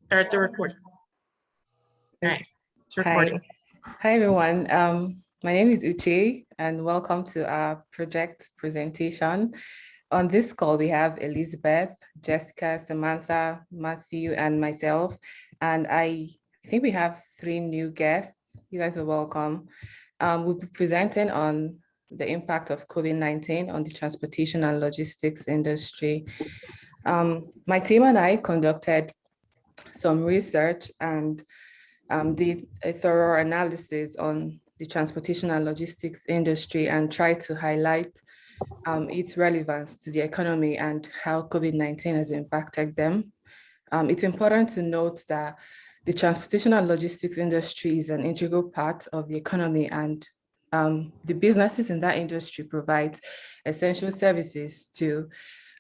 Start the recording. All right, it's recording. Hi everyone. My name is Uche and welcome to our project presentation. On this call, we have Elizabeth, Jessica, Samantha, Matthew, and myself. And I think we have 3 new guests. You guys are welcome. We'll be presenting on the impact of COVID-19 on the transportation and logistics industry. My team and I conducted some research and did a thorough analysis on the transportation and logistics industry and tried to highlight its relevance to the economy and how COVID-19 has impacted them. It's important to note that the transportation and logistics industry is an integral part of the economy, and the businesses in that industry provide essential services to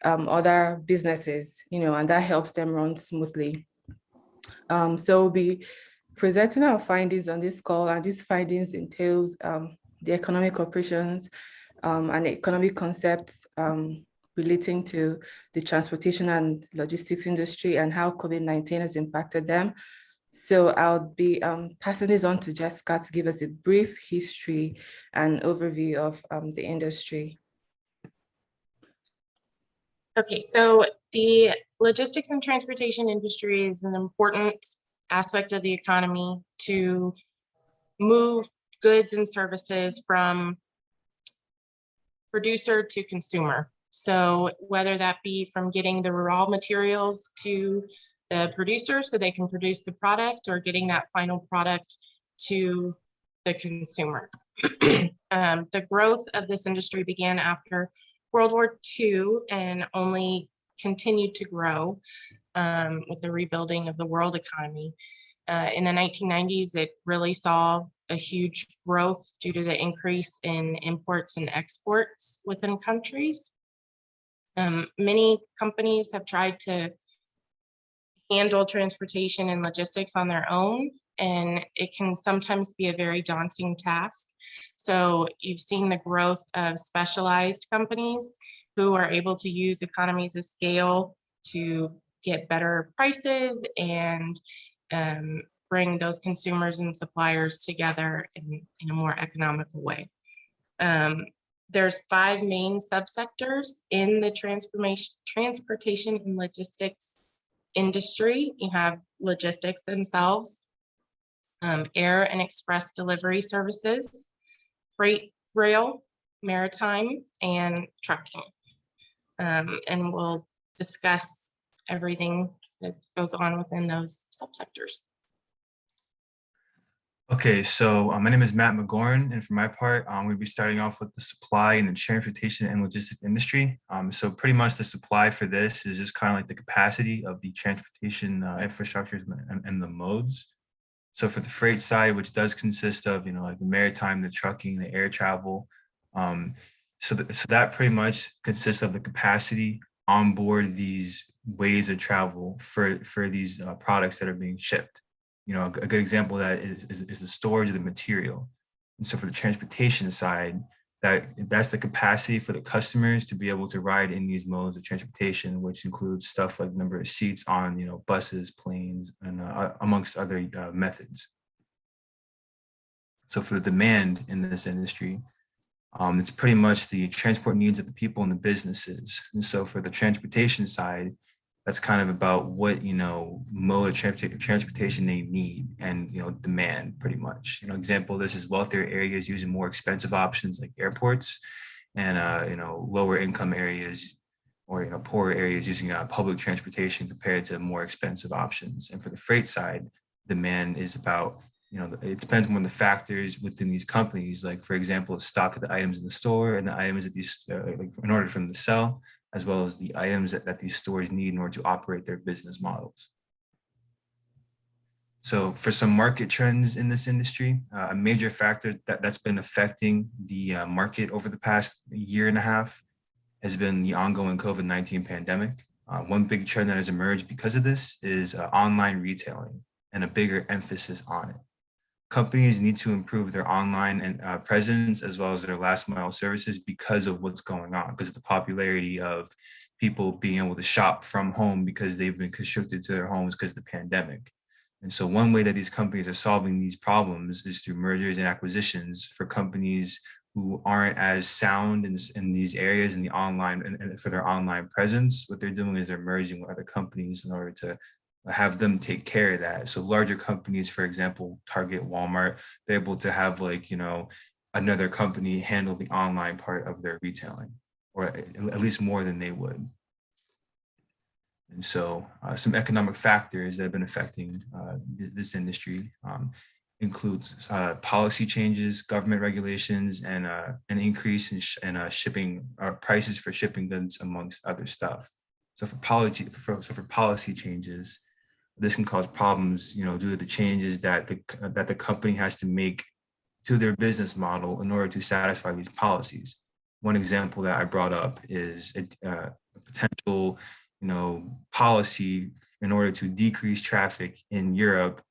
other businesses, and that helps them run smoothly. So we'll be presenting our findings on this call, and these findings entails the economic operations and economic concepts relating to the transportation and logistics industry and how COVID-19 has impacted them. So I'll be passing this on to Jessica to give us a brief history and overview of the industry. Okay, so the logistics and transportation industry is an important aspect of the economy to move goods and services from producer to consumer. So whether that be from getting the raw materials to the producer so they can produce the product, or getting that final product to the consumer. The growth of this industry began after World War II and only continued to grow with the rebuilding of the world economy. In the 1990s, it really saw a huge growth due to the increase in imports and exports within countries. Many companies have tried to handle transportation and logistics on their own, and it can sometimes be a very daunting task. So you've seen the growth of specialized companies who are able to use economies of scale to get better prices and bring those consumers and suppliers together in a more economical way. There's 5 main subsectors in the transportation and logistics industry. You have logistics themselves, air and express delivery services, freight rail, maritime, and trucking. And we'll discuss everything that goes on within those subsectors. Okay, so my name is Matt McGorn, and for my part, we'll be starting off with the supply in the transportation and logistics industry. So pretty much the supply for this is just kind of like the capacity of the transportation infrastructures and the modes. So for the freight side, which does consist of, like the maritime, the trucking, the air travel. So that pretty much consists of the capacity on board these ways of travel for these products that are being shipped. A good example of that is the storage of the material. And so for the transportation side, that's the capacity for the customers to be able to ride in these modes of transportation, which includes stuff like number of seats on, buses, planes, and amongst other methods. So for the demand in this industry, it's pretty much the transport needs of the people and the businesses. And so for the transportation side, that's kind of about what, mode of transportation they need and, demand pretty much. Example of this is wealthier areas using more expensive options like airports, and, lower income areas or, poorer areas using public transportation compared to more expensive options. And for the freight side, demand is about, it depends on the factors within these companies, like, for example, the stock of the items in the store and the items that these, in order for them to sell, as well as the items that these stores need in order to operate their business models. So for some market trends in this industry, a major factor that's been affecting the market over the past year and a half has been the ongoing COVID-19 pandemic. One big trend that has emerged because of this is online retailing and a bigger emphasis on it. Companies need to improve their online and presence as well as their last mile services because of what's going on, because of the popularity of, people being able to shop from home because they've been constricted to their homes because of the pandemic. And so one way that these companies are solving these problems is through mergers and acquisitions for companies who aren't as sound in these areas in the online and for their online presence. What they're doing is they're merging with other companies in order to have them take care of that. So larger companies, for example, Target, Walmart, they're able to have like, another company handle the online part of their retailing, or at least more than they would. And so some economic factors that have been affecting this industry includes policy changes, government regulations, and an increase in shipping prices for shipping goods, amongst other stuff. So for policy changes, this can cause problems, due to the changes that the company has to make to their business model in order to satisfy these policies. One example that I brought up is a potential, policy in order to decrease traffic in Europe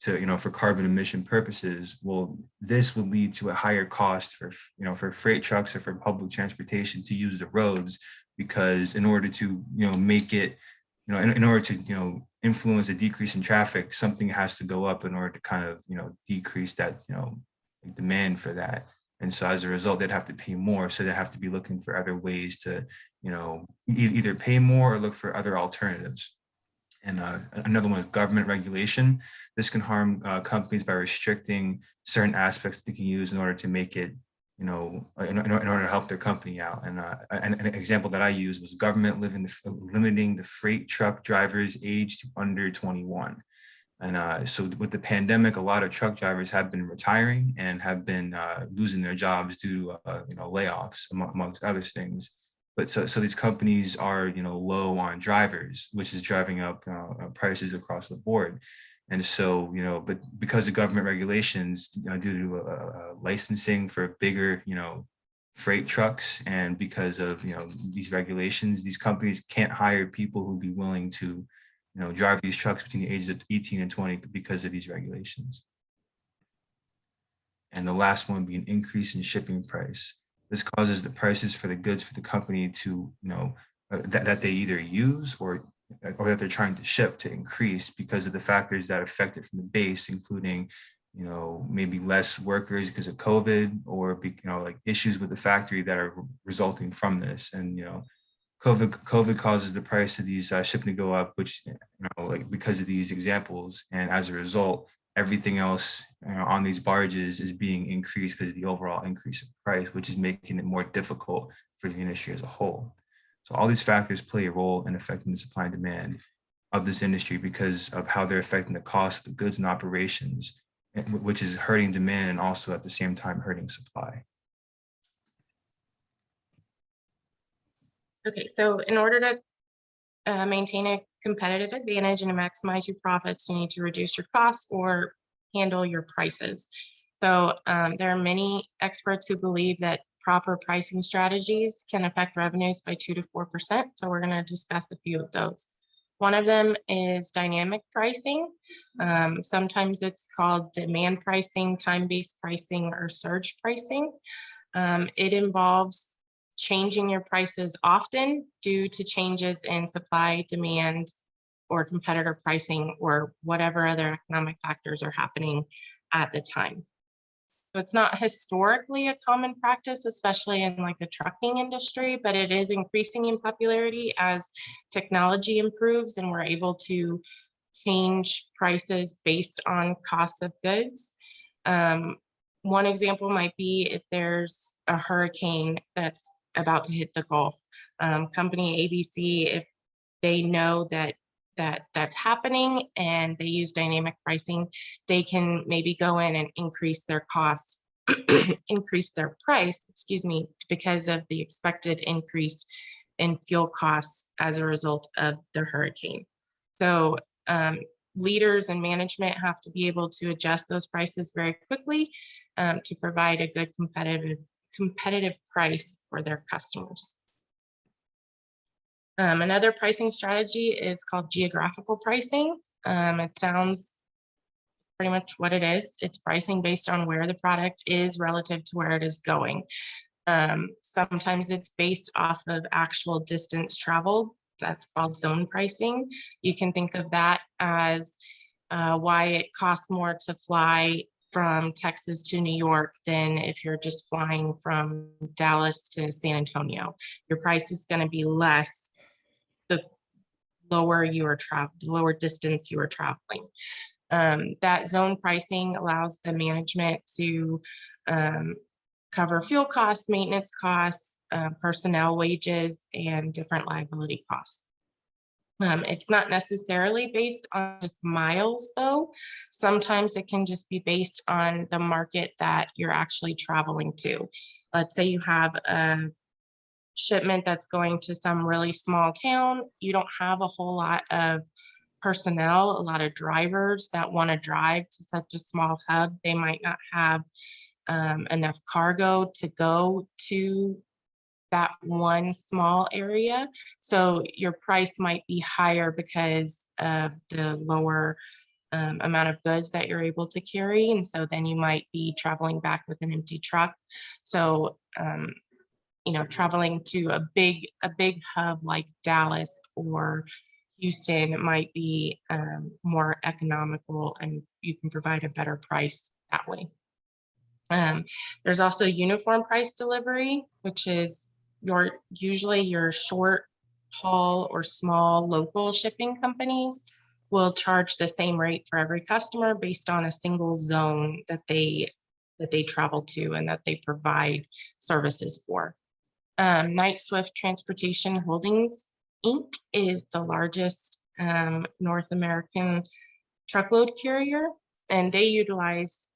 to, for carbon emission purposes. Well, this would lead to a higher cost for freight trucks or for public transportation to use the roads, because in order to, make it, in order to, influence a decrease in traffic, something has to go up in order to kind of, decrease that, demand for that. And so as a result, they'd have to pay more. So they have to be looking for other ways to, either pay more or look for other alternatives. And another one is government regulation. This can harm companies by restricting certain aspects they can use in order to make it, in order to help their company out. And an example that I used was government limiting the freight truck drivers age to under 21. And so with the pandemic, a lot of truck drivers have been retiring and have been losing their jobs due to layoffs, amongst other things. But so these companies are low on drivers, which is driving up prices across the board. And so but because of government regulations, due to licensing for bigger freight trucks, and because of these regulations, these companies can't hire people who'd be willing to drive these trucks between the ages of 18 and 20 because of these regulations. And the last one would be an increase in shipping price. This causes the prices for the goods for the company to, that they either use or that they're trying to ship to increase because of the factors that affect it from the base, including, maybe less workers because of COVID, or, like issues with the factory that are resulting from this. And, COVID causes the price of these shipping to go up, which, like because of these examples. And as a result, everything else on these barges is being increased because of the overall increase in price, which is making it more difficult for the industry as a whole. So all these factors play a role in affecting the supply and demand of this industry because of how they're affecting the cost of the goods and operations, which is hurting demand and also at the same time hurting supply. Okay, so in order to maintain a competitive advantage and to maximize your profits, you need to reduce your costs or handle your prices. So there are many experts who believe that proper pricing strategies can affect revenues by 2 to 4%. So we're going to discuss a few of those. One of them is dynamic pricing. Sometimes it's called demand pricing, time-based pricing, or surge pricing. It involves changing your prices often due to changes in supply, demand, or competitor pricing, or whatever other economic factors are happening at the time. So it's not historically a common practice, especially in like the trucking industry, but it is increasing in popularity as technology improves and we're able to change prices based on costs of goods. One example might be if there's a hurricane that's about to hit the Gulf. Company ABC, if they know that's happening and they use dynamic pricing, they can maybe go in and increase their costs, increase their price, because of the expected increase in fuel costs as a result of the hurricane. So leaders and management have to be able to adjust those prices very quickly to provide a good competitive price for their customers. Another pricing strategy is called geographical pricing. It sounds pretty much what it is. It's pricing based on where the product is relative to where it is going. Sometimes it's based off of actual distance traveled. That's called zone pricing. You can think of that as why it costs more to fly from Texas to New York than if you're just flying from Dallas to San Antonio. Your price is going to be less the lower you are the lower distance you are traveling. That zone pricing allows the management to cover fuel costs, maintenance costs, personnel wages, and different liability costs. It's not necessarily based on just miles, though. Sometimes it can just be based on the market that you're actually traveling to. Let's say you have a shipment that's going to some really small town. You don't have a whole lot of personnel, a lot of drivers that want to drive to such a small hub. They might not have enough cargo to go to that one small area. So your price might be higher because of the lower amount of goods that you're able to carry. And so then you might be traveling back with an empty truck. So, you know, traveling to a big hub like Dallas or Houston might be more economical, and you can provide a better price that way. There's also uniform price delivery, which is usually your short haul or small local shipping companies will charge the same rate for every customer based on a single zone that they travel to and that they provide services for. Knight Swift Transportation Holdings Inc. is the largest North American truckload carrier, and they utilize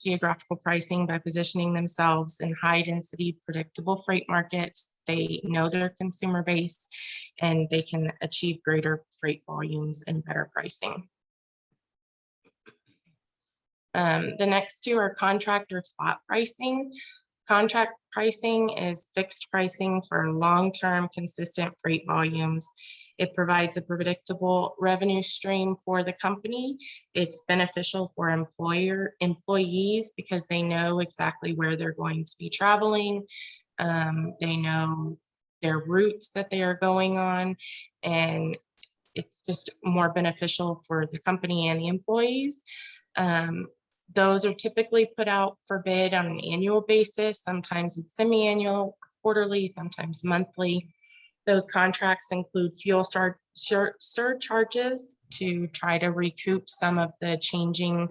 geographical pricing by positioning themselves in high density, predictable freight markets. They know their consumer base and they can achieve greater freight volumes and better pricing. The next two are contract or spot pricing. Contract pricing is fixed pricing for long-term consistent freight volumes. It provides a predictable revenue stream for the company. It's beneficial for employees because they know exactly where they're going to be traveling. They know their routes that they are going on, and it's just more beneficial for the company and the employees. Those are typically put out for bid on an annual basis. Sometimes it's semi-annual, quarterly, sometimes monthly. Those contracts include fuel surcharges to try to recoup some of the changing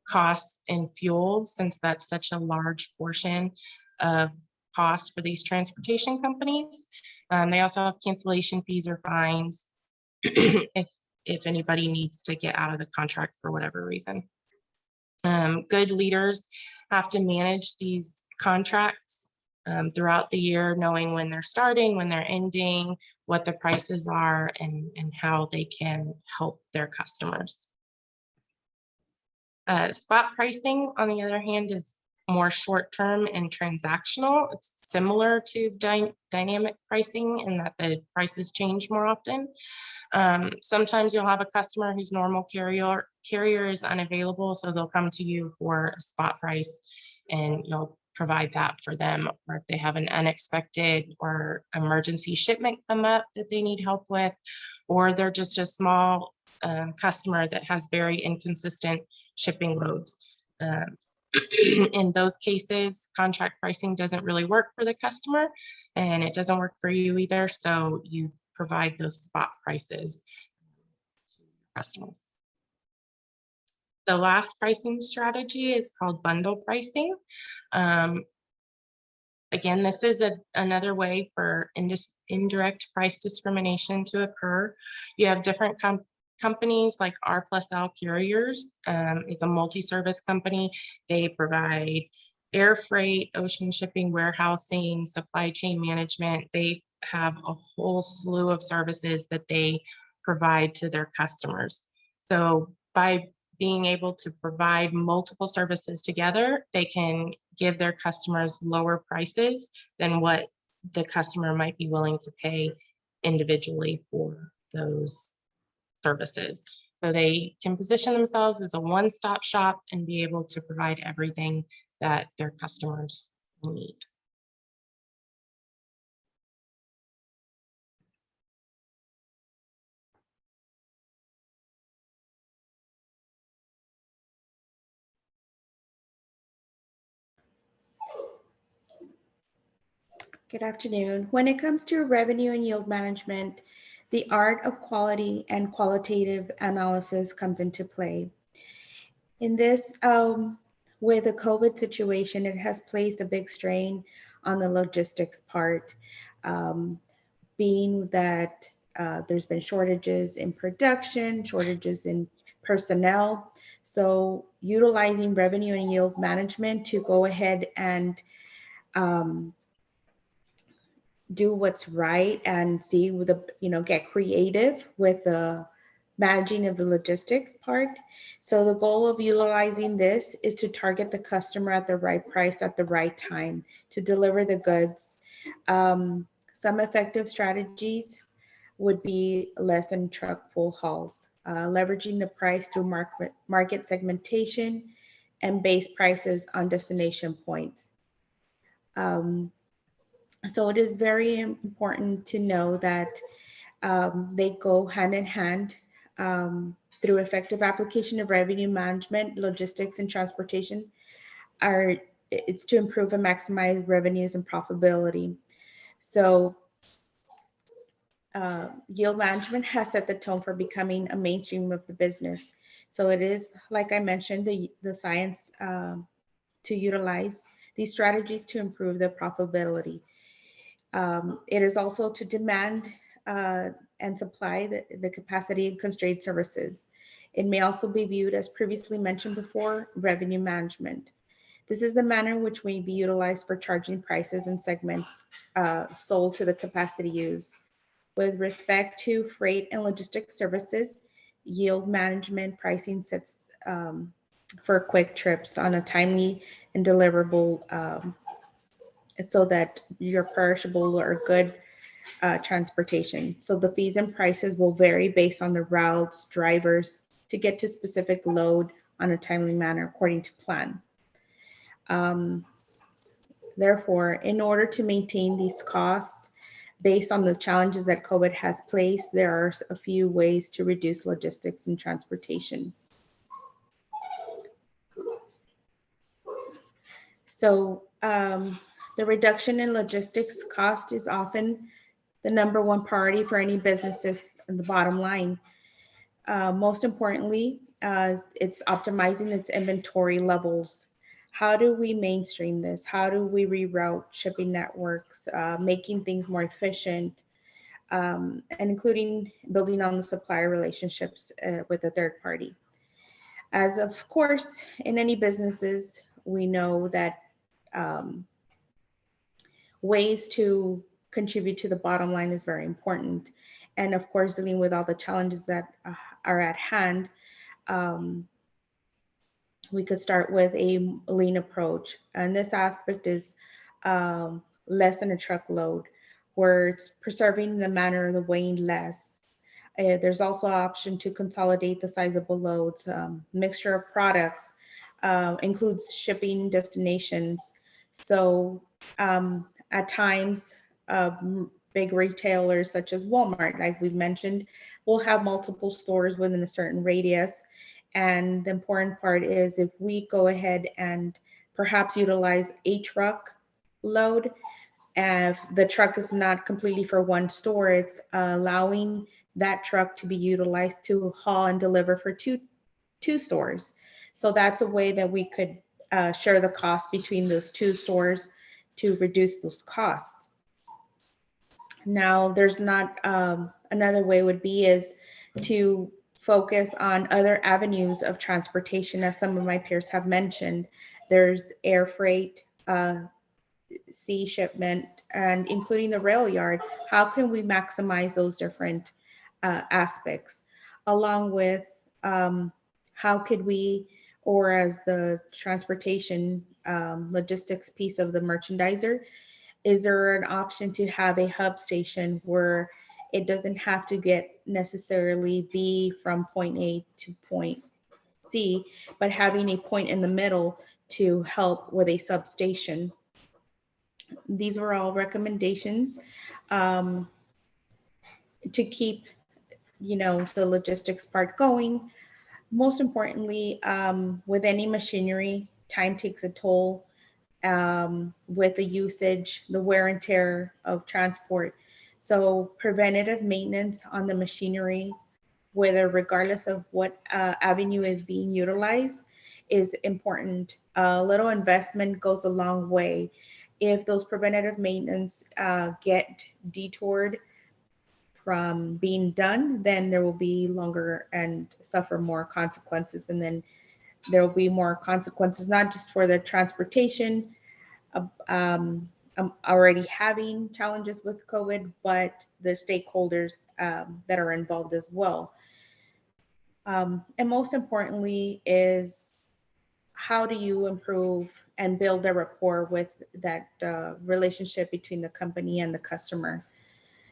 costs in fuel, since that's such a large portion of cost for these transportation companies. They also have cancellation fees or fines if anybody needs to get out of the contract for whatever reason. Good leaders have to manage these contracts throughout the year, knowing when they're starting, when they're ending, what the prices are, and how they can help their customers. Spot pricing, on the other hand, is more short-term and transactional. It's similar to dynamic pricing in that the prices change more often. Sometimes you'll have a customer whose normal carrier is unavailable, so they'll come to you for a spot price and you'll provide that for them. Or if they have an unexpected or emergency shipment come up that they need help with, or they're just a small customer that has very inconsistent shipping loads. In those cases, contract pricing doesn't really work for the customer, and it doesn't work for you either. So you provide those spot prices to your customers. The last pricing strategy is called bundle pricing. Again, this is another way for indirect price discrimination to occur. You have different companies like R+L Carriers is a multi-service company. They provide air freight, ocean shipping, warehousing, supply chain management. They have a whole slew of services that they provide to their customers. So by being able to provide multiple services together, they can give their customers lower prices than what the customer might be willing to pay individually for those services. So they can position themselves as a one-stop shop and be able to provide everything that their customers need. Good afternoon. When it comes to revenue and yield management, the art of quality and qualitative analysis comes into play. In this, with the COVID situation, it has placed a big strain on the logistics part, being that there's been shortages in production, shortages in personnel. So utilizing revenue and yield management to go ahead and do what's right and see with the, get creative with the managing of the logistics part. So the goal of utilizing this is to target the customer at the right price at the right time to deliver the goods. Some effective strategies would be less than truck full hauls, leveraging the price through market segmentation and base prices on destination points. So it is very important to know that they go hand in hand through effective application of revenue management, logistics, and transportation. It's to improve and maximize revenues and profitability. So yield management has set the tone for becoming a mainstream of the business. So it is, like I mentioned, the science to utilize these strategies to improve the profitability. It is also to demand and supply the capacity and constrained services. It may also be viewed as previously mentioned before, revenue management. This is the manner in which may be utilized for charging prices and segments sold to the capacity used. With respect to freight and logistics services, yield management pricing sets for quick trips on a timely and deliverable so that your perishable or good transportation. So the fees and prices will vary based on the routes, drivers to get to specific load on a timely manner according to plan. Therefore, in order to maintain these costs, based on the challenges that COVID has placed, there are a few ways to reduce logistics and transportation. So the reduction in logistics cost is often the #1 priority for any businesses in the bottom line. Most importantly, it's optimizing its inventory levels. How do we mainstream this? How do we reroute shipping networks, making things more efficient, and including building on the supplier relationships with a third party? As of course, in any businesses, we know that ways to contribute to the bottom line is very important. And of course, dealing with all the challenges that are at hand, we could start with a lean approach. And this aspect is less than a truckload, where it's preserving the manner of the weighing less. There's also an option to consolidate the sizable loads. Mixture of products includes shipping destinations. So at times, big retailers such as Walmart, like we've mentioned, will have multiple stores within a certain radius. And the important part is if we go ahead and perhaps utilize a truck load, and if the truck is not completely for one store, it's allowing that truck to be utilized to haul and deliver for two stores. So that's a way that we could share the cost between those two stores to reduce those costs. Now, there's not another way would be is to focus on other avenues of transportation, as some of my peers have mentioned. There's air freight, sea shipment, and including the rail yard. How can we maximize those different aspects, along with how could we, or as the transportation logistics piece of the merchandiser, is there an option to have a hub station where it doesn't have to get necessarily be from point A to point C, but having a point in the middle to help with a substation? These were all recommendations to keep, the logistics part going. Most importantly, with any machinery, time takes a toll. with the usage, the wear and tear of transport. So preventative maintenance on the machinery, whether regardless of what avenue is being utilized, is important. A little investment goes a long way. If those preventative maintenance get detoured from being done, then there will be longer and suffer more consequences. And then there will be more consequences, not just for the transportation, already having challenges with COVID, but the stakeholders that are involved as well. And most importantly is, how do you improve and build a rapport with that relationship between the company and the customer?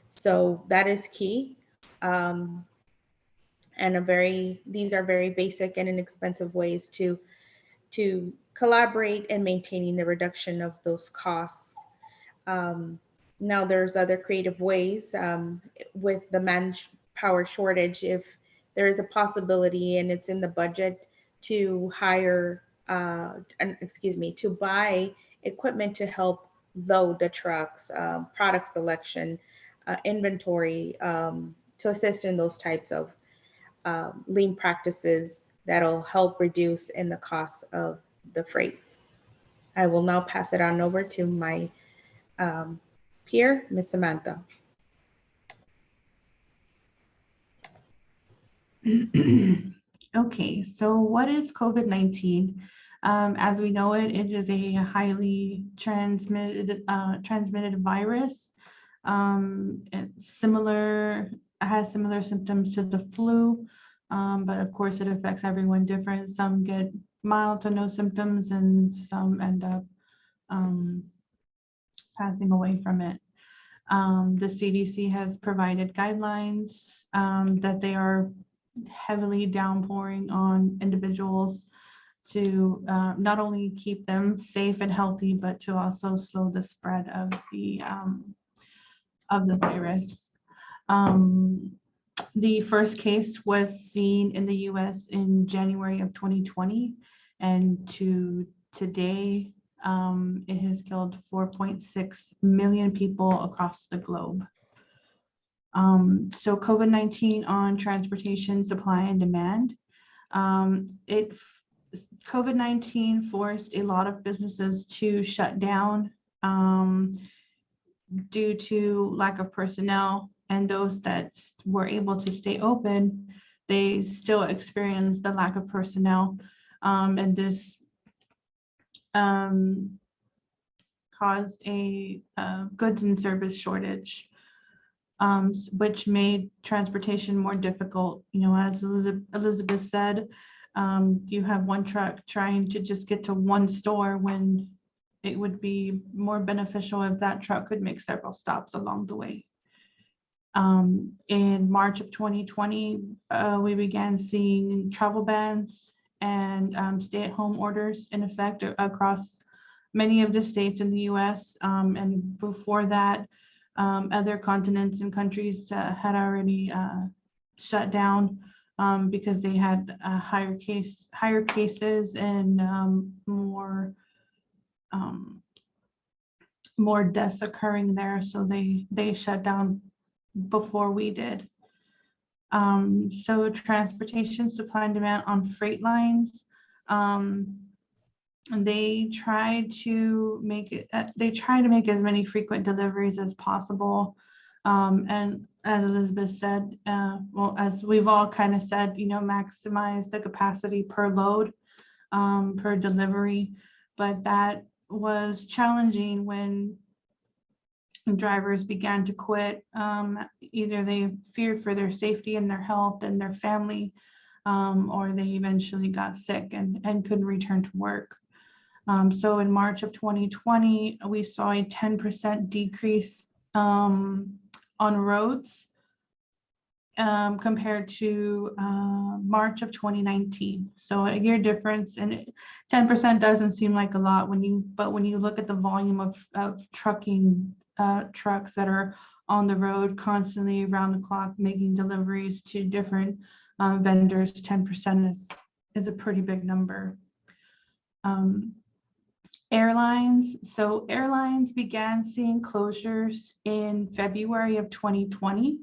So that is key. And these are very basic and inexpensive ways to collaborate in maintaining the reduction of those costs. Now there's other creative ways with the manpower shortage. If there is a possibility and it's in the budget to hire, to buy equipment to help load the trucks, product selection, inventory, to assist in those types of lean practices that'll help reduce in the cost of the freight. I will now pass it on over to my peer, Ms. Samantha. Okay, so what is COVID-19? As we know it, it is a highly transmitted virus. It has similar symptoms to the flu, but of course it affects everyone different. Some get mild to no symptoms and some end up passing away from it. The CDC has provided guidelines that they are heavily downpouring on individuals to not only keep them safe and healthy, but to also slow the spread of the virus. The first case was seen in the US in January of 2020, and to today, it has killed 4.6 million people across the globe. So COVID-19 on transportation supply and demand. COVID-19 forced a lot of businesses to shut down due to lack of personnel, and those that were able to stay open, they still experienced the lack of personnel, and this caused a goods and service shortage, which made transportation more difficult. You know, as Elizabeth said, you have one truck trying to just get to one store when it would be more beneficial if that truck could make several stops along the way. In March of 2020, we began seeing travel bans and stay-at-home orders in effect across many of the states in the US. And before that, other continents and countries had already shut down because they had higher cases and more deaths occurring there. So they shut down before we did. So transportation supply and demand on freight lines, they try to make as many frequent deliveries as possible. And as Elizabeth said, well, as we've all kind of said, you know, maximize the capacity per load, per delivery. But that was challenging when drivers began to quit. Either they feared for their safety and their health and their family, or they eventually got sick and couldn't return to work. So in March of 2020, we saw a 10% decrease on roads compared to March of 2019. So a year difference, and 10% doesn't seem like a lot but when you look at the volume of trucking trucks that are on the road constantly around the clock making deliveries to different vendors, 10% is a pretty big number. airlines. So airlines began seeing closures in February of 2020.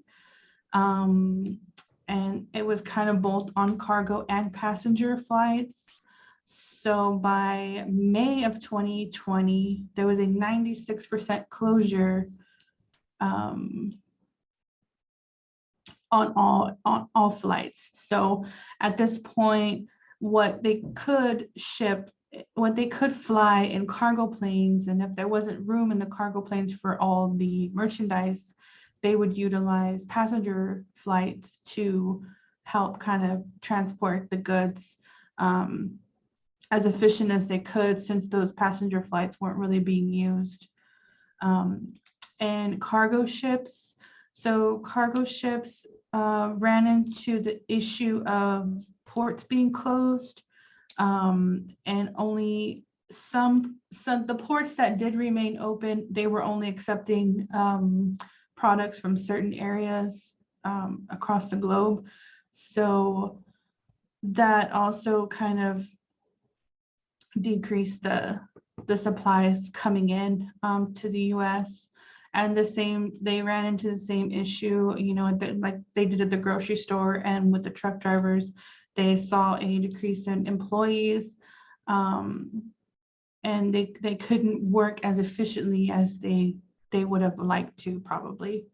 And it was kind of both on cargo and passenger flights. So by May of 2020, there was a 96% closure on all flights. So at this point, what they could fly in cargo planes, and if there wasn't room in the cargo planes for all the merchandise, they would utilize passenger flights to help kind of transport the goods as efficient as they could, since those passenger flights weren't really being used. And cargo ships. So cargo ships ran into the issue of ports being closed, and only some the ports that did remain open, they were only accepting products from certain areas across the globe. So that also kind of decreased the supplies coming in to the US. And they ran into the same issue, you know, like they did at the grocery store and with the truck drivers. They saw a decrease in employees, and they couldn't work as efficiently as they would have liked to, probably.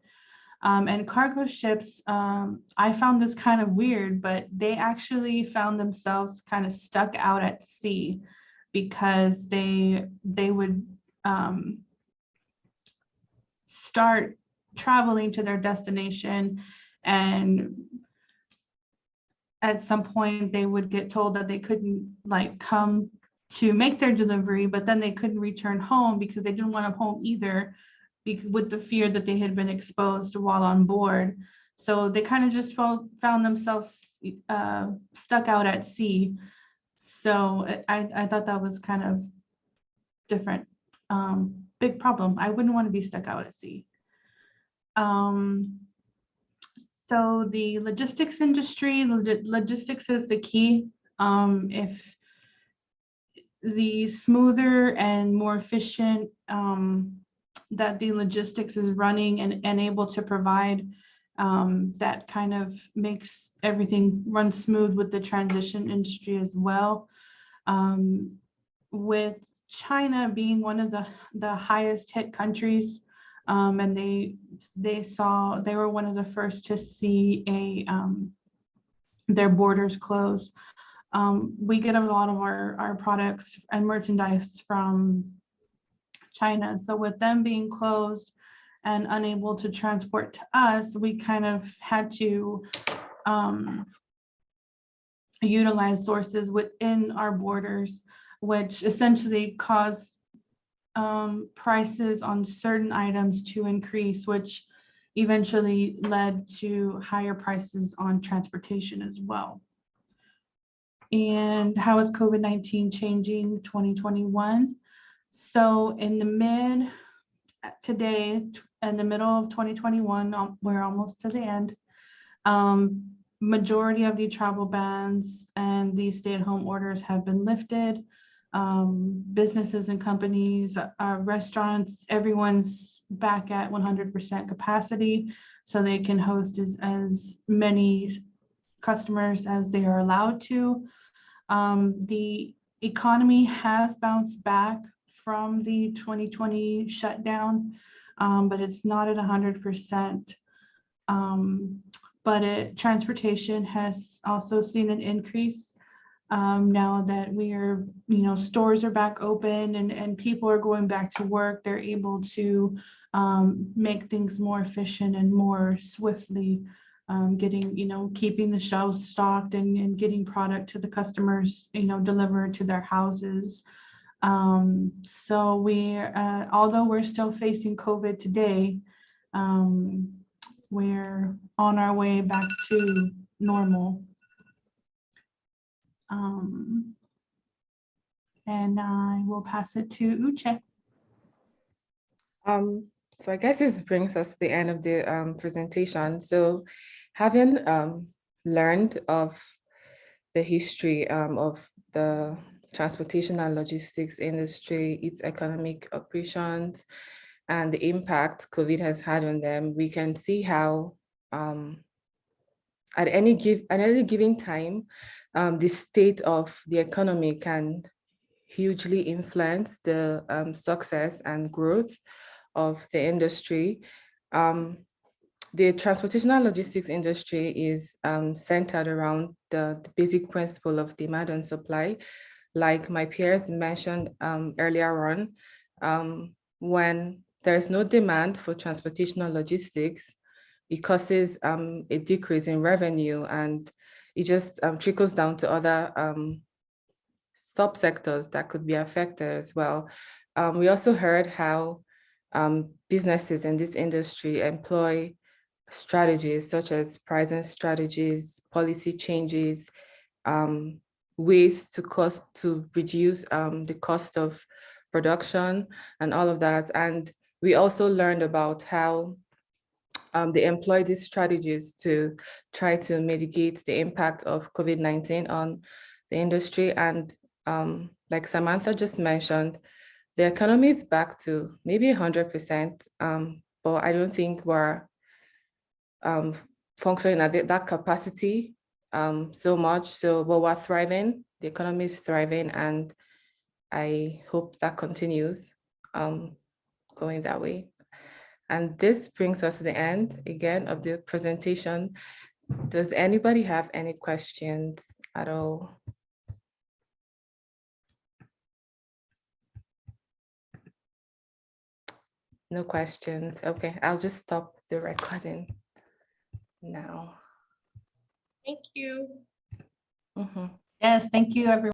And cargo ships, I found this kind of weird, but they actually found themselves kind of stuck out at sea, because they would start traveling to their destination, and at some point they would get told that they couldn't like come to make their delivery, but then they couldn't return home because they didn't want them home either, with the fear that they had been exposed while on board. So they kind of just found themselves stuck out at sea. So I thought that was kind of different. Big problem. I wouldn't want to be stuck out at sea. So the logistics industry, logistics is the key. If the smoother and more efficient that the logistics is running and able to provide, that kind of makes everything run smooth with the transition industry as well. With China being one of the highest hit countries, and they were one of the first to see their borders closed. We get a lot of our products and merchandise from China. So with them being closed and unable to transport to us, we kind of had to utilize sources within our borders, which essentially caused prices on certain items to increase, which eventually led to higher prices on transportation as well. And how is COVID-19 changing 2021? So in the middle of 2021, we're almost to the end. Majority of the travel bans and these stay-at-home orders have been lifted. Businesses and companies, restaurants, everyone's back at 100% capacity, so they can host as many customers as they are allowed to. The economy has bounced back from the 2020 shutdown, but it's not at 100%. But transportation has also seen an increase. Now that stores are back open and people are going back to work, they're able to make things more efficient and more swiftly, keeping the shelves stocked and getting product to the customers, delivered to their houses. So although we're still facing COVID today, we're on our way back to normal. And I will pass it to Uche. So I guess this brings us to the end of the presentation. So having learned of the history of the transportation and logistics industry, its economic operations, and the impact COVID has had on them, we can see how at any given time, the state of the economy can hugely influence the success and growth of the industry. The transportation and logistics industry is centered around the basic principle of demand and supply. Like my peers mentioned earlier on, when there's no demand for transportation and logistics, it causes a decrease in revenue, and it just trickles down to other subsectors that could be affected as well. We also heard how businesses in this industry employ strategies such as pricing strategies, policy changes, ways to reduce the cost of production and all of that. And we also learned about how they employ these strategies to try to mitigate the impact of COVID-19 on the industry. And like Samantha just mentioned, the economy is back to maybe 100%, but I don't think we're functioning at that capacity so much. So, but we're thriving, the economy is thriving, and I hope that continues going that way. And this brings us to the end again of the presentation. Does anybody have any questions at all? No questions. Okay, I'll just stop the recording now. Thank you. Mhm. Yes, thank you, everyone.